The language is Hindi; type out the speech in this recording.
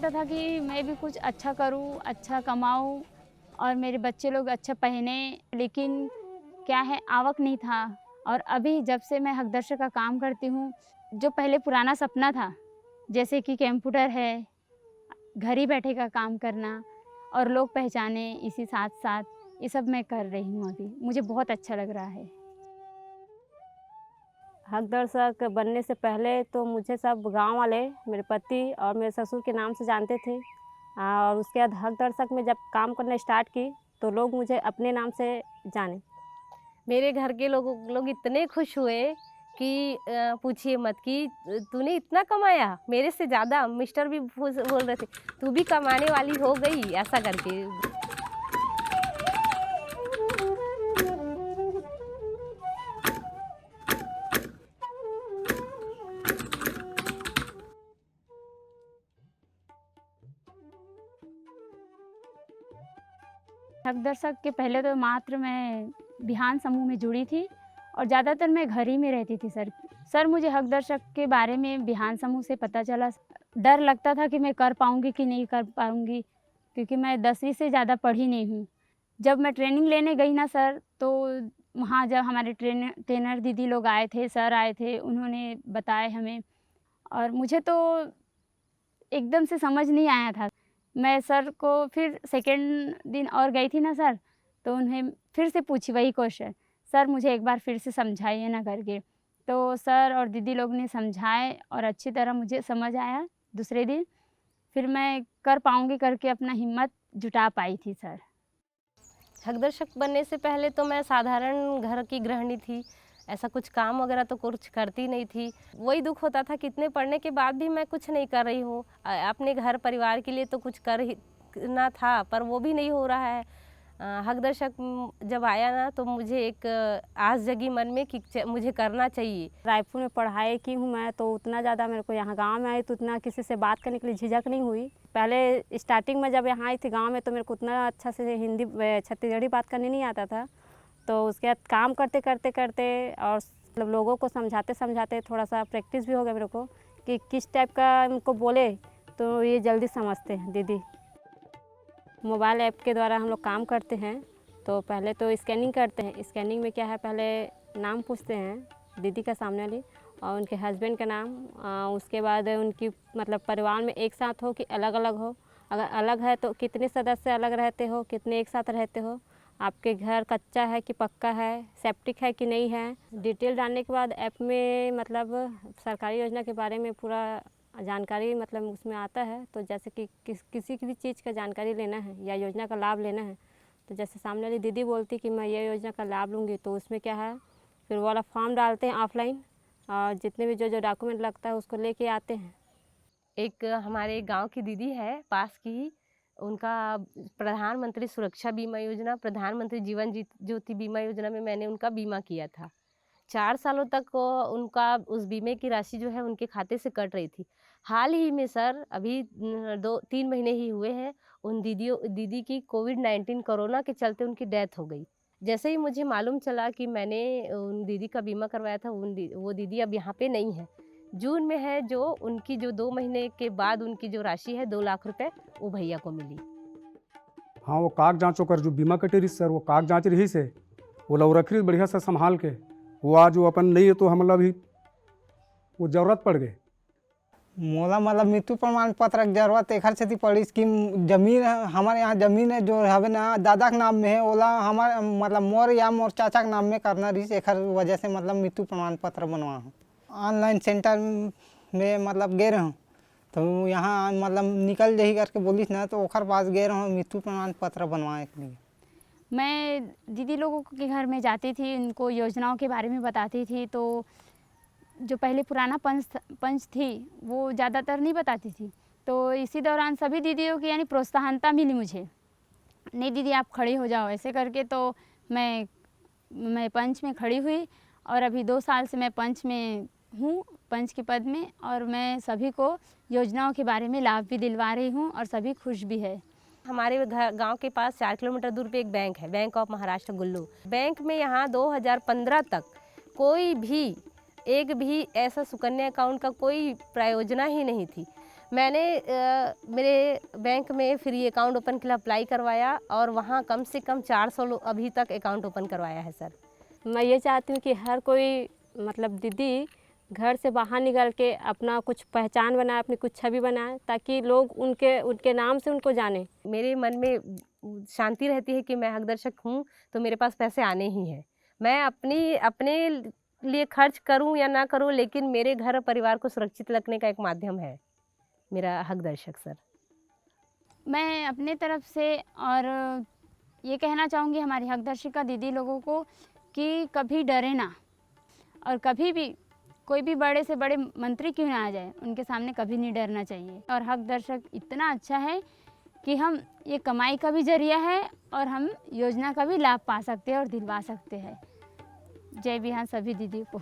लगता था कि मैं भी कुछ अच्छा करूं, अच्छा कमाऊं और मेरे बच्चे लोग अच्छा पहने, लेकिन क्या है आवक नहीं था। और अभी जब से मैं हकदर्शक का काम करती हूँ, जो पहले पुराना सपना था, जैसे कि कंप्यूटर है, घर ही बैठे का काम करना और लोग पहचाने इसी साथ-साथ, ये सब मैं कर रही हूँ अभी। मुझे बहुत अच्छा लग रहा है। हक दर्शक बनने से पहले तो मुझे सब गांव वाले मेरे पति और मेरे ससुर के नाम से जानते थे। और उसके बाद हक दर्शक में जब काम करना स्टार्ट की तो लोग मुझे अपने नाम से जाने। मेरे घर के लोग इतने खुश हुए कि पूछिए मत कि तूने इतना कमाया मेरे से ज़्यादा। मिस्टर भी बोल रहे थे तू भी कमाने वाली हो गई ऐसा करके। हक दर्शक के पहले तो मात्र मैं बिहान समूह में जुड़ी थी और ज़्यादातर मैं घर ही में रहती थी सर। सर मुझे हक दर्शक के बारे में बिहान समूह से पता चला। डर लगता था कि मैं कर पाऊँगी कि नहीं कर पाऊँगी, क्योंकि मैं 10वीं से ज़्यादा पढ़ी नहीं हूँ। जब मैं ट्रेनिंग लेने गई ना सर, तो वहाँ जब हमारे ट्रेनर दीदी लोग आए थे, सर आए थे, उन्होंने बताए हमें और मुझे तो एकदम से समझ नहीं आया था। मैं सर को फिर सेकंड दिन और गई थी ना सर, तो उन्हें फिर से पूछी वही क्वेश्चन, सर मुझे एक बार फिर से समझाइए ना करके। तो सर और दीदी लोग ने समझाए और अच्छी तरह मुझे समझ आया दूसरे दिन। फिर मैं कर पाऊँगी करके अपना हिम्मत जुटा पाई थी सर। हकदर्शक बनने से पहले तो मैं साधारण घर की गृहिणी थी। ऐसा कुछ काम वगैरह तो कुछ करती नहीं थी। वही दुख होता था कि इतने पढ़ने के बाद भी मैं कुछ नहीं कर रही हूँ। अपने घर परिवार के लिए तो कुछ कर ही ना था, पर वो भी नहीं हो रहा है। हकदर्शक जब आया ना तो मुझे एक आस जगी मन में कि मुझे करना चाहिए। रायपुर में पढ़ाई की हूँ मैं, तो उतना ज़्यादा मेरे को यहाँ गांव में आई तो उतना किसी से बात करने के लिए झिझक नहीं हुई। पहले स्टार्टिंग में जब यहाँ आई थी गांव में तो मेरे को उतना अच्छा से हिंदी छत्तीसगढ़ी बात करने नहीं आता था। तो उसके बाद काम करते करते करते और मतलब लोगों को समझाते समझाते थोड़ा सा प्रैक्टिस भी हो गया मेरे को कि किस टाइप का उनको बोले तो ये जल्दी समझते हैं। दीदी मोबाइल ऐप के द्वारा हम लोग काम करते हैं। तो पहले तो स्कैनिंग करते हैं। स्कैनिंग में क्या है, पहले नाम पूछते हैं दीदी का सामने वाली और उनके हस्बैंड का नाम। उसके बाद उनकी मतलब परिवार में एक साथ हो कि अलग अलग हो। अगर अलग है तो कितने सदस्य अलग रहते हो, कितने एक साथ रहते हो, आपके घर कच्चा है कि पक्का है, सेप्टिक है कि नहीं है। डिटेल डालने के बाद ऐप में मतलब सरकारी योजना के बारे में पूरा जानकारी मतलब उसमें आता है। तो जैसे कि किसी भी चीज़ का जानकारी लेना है या योजना का लाभ लेना है, तो जैसे सामने वाली दीदी बोलती कि मैं ये योजना का लाभ लूँगी, तो उसमें क्या है फिर वो वाला फॉर्म डालते हैं ऑफलाइन और जितने भी जो डॉक्यूमेंट लगता है उसको लेके आते हैं। एक हमारे गांव की दीदी है पास की ही, उनका प्रधानमंत्री सुरक्षा बीमा योजना, प्रधानमंत्री जीवन ज्योति बीमा योजना में मैंने उनका बीमा किया था। 4 सालों तक उनका उस बीमे की राशि जो है उनके खाते से कट रही थी। हाल ही में सर अभी 2-3 महीने ही हुए हैं, उन दीदी की कोविड-19 कोरोना के चलते उनकी डेथ हो गई। जैसे ही मुझे मालूम चला कि मैंने उन दीदी का बीमा करवाया था, वो दीदी अब यहाँ पे नहीं है। जून में है जो उनकी जो 2 महीने के बाद उनकी जो राशि है 2 लाख रुपए वो भैया को मिली। हाँ, वो काग जाँच ओकर जो बीमा कटे रही सर, वो काग जाँच रही से वो लव रख रही बढ़िया से संभाल के। वो आज वो अपन नहीं है तो हम भी वो जरूरत पड़ गई। मोला मतलब मृत्यु प्रमाण पत्र की जरूरत एखर सेती पड़ी कि जमीन हमारे यहाँ जमीन है जो हवे ना दादा के नाम में है, ओला हमारे मतलब मोर या मोर चाचा के नाम में करना रही। एखर वजह से मतलब मृत्यु प्रमाण पत्र बनवा हूँ। ऑनलाइन सेंटर में मतलब गए रहूँ तो यहाँ मतलब निकल जाही करके बोलिस ना, तो ओखर पास गए रहूँ मृत्यु प्रमाण पत्र बनवाए के लिए। मैं दीदी लोगों के घर में जाती थी, उनको योजनाओं के बारे में बताती थी। तो जो पहले पुराना पंच थी वो ज़्यादातर नहीं बताती थी। तो इसी दौरान सभी दीदियों की यानी प्रोत्साहनता मिली मुझे, नहीं दीदी आप खड़ी हो जाओ ऐसे करके। तो मैं पंच में खड़ी हुई और अभी 2 साल से मैं पंच में हूँ, पंच के पद में। और मैं सभी को योजनाओं के बारे में लाभ भी दिलवा रही हूँ और सभी खुश भी है। हमारे गांव के पास 4 किलोमीटर दूर पे एक बैंक है, bank of Maharashtra Gullu. Bank में यहाँ 2015 तक कोई भी एक भी ऐसा सुकन्या अकाउंट का कोई प्रायोजना ही नहीं थी। मैंने मेरे बैंक में फ्री अकाउंट ओपन के लिए अप्लाई करवाया और वहाँ कम से कम 400 लोग अभी तक अकाउंट ओपन करवाया है सर। मैं ये चाहती हूँ कि हर कोई मतलब दीदी घर से बाहर निकल के अपना कुछ पहचान बनाए, अपनी कुछ छवि बनाए, ताकि लोग उनके नाम से उनको जाने। मेरे मन में शांति रहती है कि मैं हकदर्शक हूँ तो मेरे पास पैसे आने ही हैं। मैं अपने लिए खर्च करूँ या ना करूँ, लेकिन मेरे घर और परिवार को सुरक्षित रखने का एक माध्यम है मेरा हकदर्शक सर। मैं अपने तरफ से और ये कहना चाहूँगी हमारी हकदर्शिका दीदी लोगों को कि कभी डरे ना, और कभी भी कोई भी बड़े से बड़े मंत्री क्यों ना आ जाए, उनके सामने कभी नहीं डरना चाहिए। और हकदर्शक इतना अच्छा है कि हम ये कमाई का भी जरिया है और हम योजना का भी लाभ पा सकते हैं और दिलवा सकते हैं। जय बिहान सभी दीदी को।